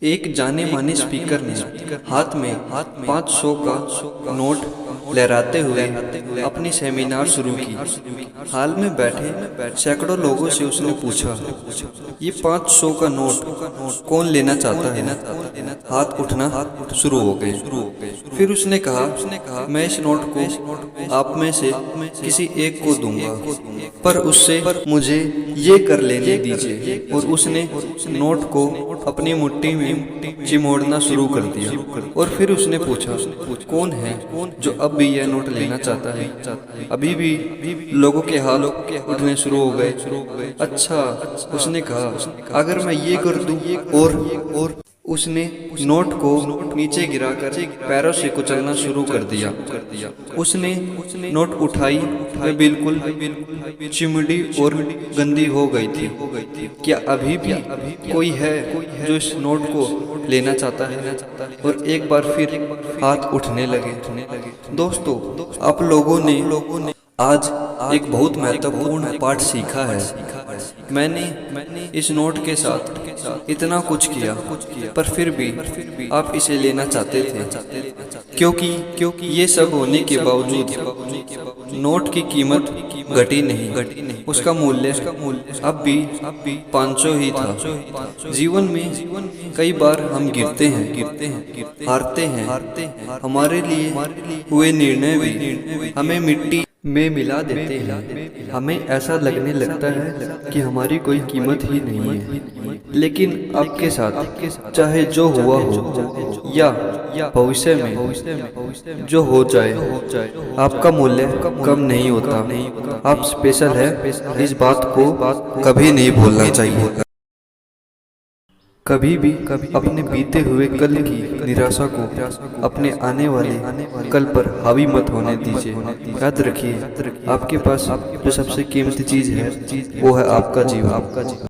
एक जाने माने स्पीकर ने हाथ में 500 का नोट लहराते हुए अपनी सेमिनार शुरू की। हाल में बैठे सैकड़ों लोगों से उसने पूछा, ये 500 का नोट कौन लेना चाहता है? हाथ उठना शुरू हो गए। फिर उसने कहा, मैं इस नोट को आप में से किसी एक को दूंगा, पर उससे मुझे ये कर लेने दीजिए। और उसने नोट को अपनी मुट्ठी में चिमोड़ना शुरू कर दिया। और फिर उसने पूछा, कौन है जो अब भी यह नोट लेना चाहता है? अभी भी लोगों के हाथ उठने शुरू हो गए। अच्छा, उसने कहा, अगर मैं ये कर दूं। और उसने नोट को नीचे गिराकर पैरों से कुचलना शुरू कर दिया। उसने नोट उठाई, वह बिल्कुल चिमड़ी और गंदी हो गई थी। क्या अभी भी कोई है जो इस नोट को लेना चाहता है? और एक बार फिर हाथ उठने लगे। दोस्तों, आप लोगों ने आज एक बहुत महत्वपूर्ण पाठ सीखा है। मैंने इस नोट के साथ इतना कुछ किया, पर फिर भी आप इसे लेना चाहते थे, क्योंकि ये सब होने के बावजूद नोट की कीमत घटी नहीं। उसका मूल्य अब भी 500 ही था। जीवन में कई बार हम गिरते हैं, हारते हैं। हमारे लिए हुए निर्णय भी हमें मिट्टी में मिला देते हैं। हमें ऐसा लगने लगता है कि हमारी कोई कीमत ही नहीं है। लेकिन आपके साथ चाहे जो हुआ हो या भविष्य में जो हो जाए, आपका मूल्य कम नहीं होता। आप स्पेशल है, इस बात को कभी नहीं भूलना चाहिए। कभी भी अपने बीते हुए कल की निराशा को अपने आने वाले कल पर हावी मत होने दीजिए। याद रखिए, आपके पास जो सबसे कीमती चीज़ है वो है आपका जीवन।